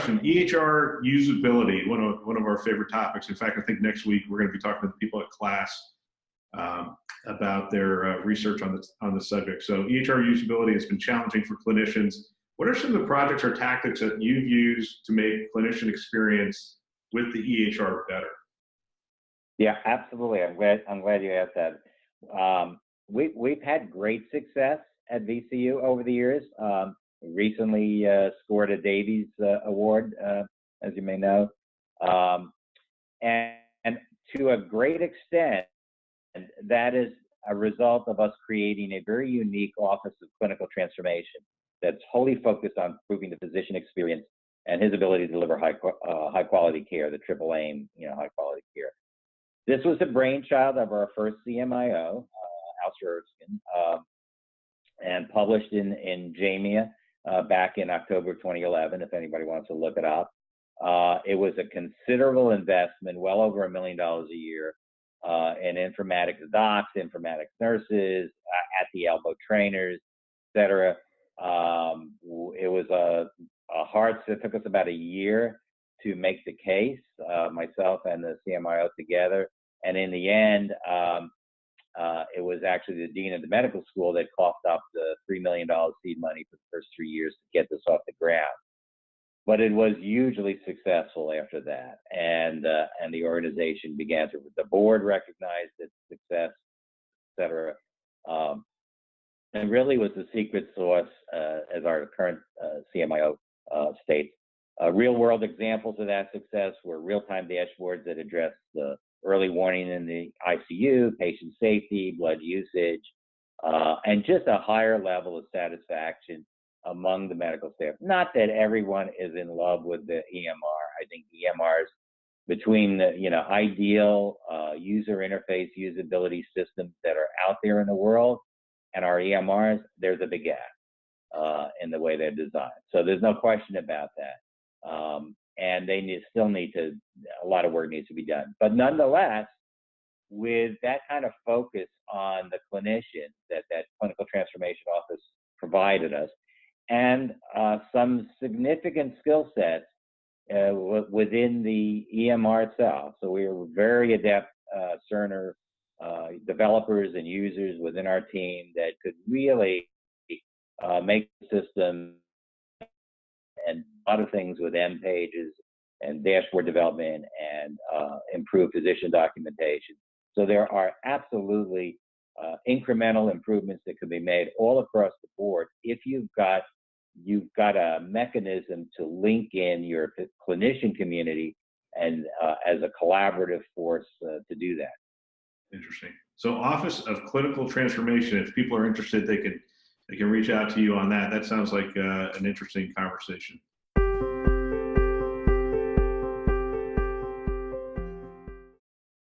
EHR usability, one of our favorite topics. In fact, I think next week we're going to be talking to the people at class about their research on the subject. So EHR usability has been challenging for clinicians. What are some of the projects or tactics that you've used to make clinician experience with the EHR better? Yeah, absolutely. I'm glad you asked that. We've had great success at VCU over the years. Recently scored a Davies Award, as you may know, and to a great extent, that is a result of us creating a very unique Office of Clinical Transformation that's wholly focused on improving the physician experience and his ability to deliver high quality care, the triple aim, high quality care. This was the brainchild of our first CMIO, Alistair Erskine, and published in JAMIA back in October 2011, if anybody wants to look it up. It was a considerable investment, well over $1 million a year, in informatics docs, informatics nurses, at the elbow trainers, et cetera. It was it took us about a year to make the case, myself and the CMIO together. And in the end, it was actually the dean of the medical school that coughed up the $3 million seed money for the first 3 years to get this off the ground. But it was hugely successful after that, and the organization began to. The board recognized its success, et cetera, and really was the secret sauce, as our current CMIO states. Real-world examples of that success were real-time dashboards that address the early warning in the ICU, patient safety, blood usage, and just a higher level of satisfaction among the medical staff. Not that everyone is in love with the EMR. I think EMRs, between the ideal user interface usability systems that are out there in the world and our EMRs, there's a big gap in the way they're designed. So there's no question about that. And they still need to, a lot of work needs to be done. But nonetheless, with that kind of focus on the clinician that Clinical Transformation Office provided us, and some significant skill sets within the EMR itself. So we were very adept Cerner developers and users within our team that could really make the system and a lot of things with M pages and dashboard development and improve physician documentation. So there are absolutely incremental improvements that could be made all across the board if you've got a mechanism to link in your clinician community and as a collaborative force to do that. Interesting. So Office of Clinical Transformation, if people are interested, they can reach out to you on that. That sounds like an interesting conversation.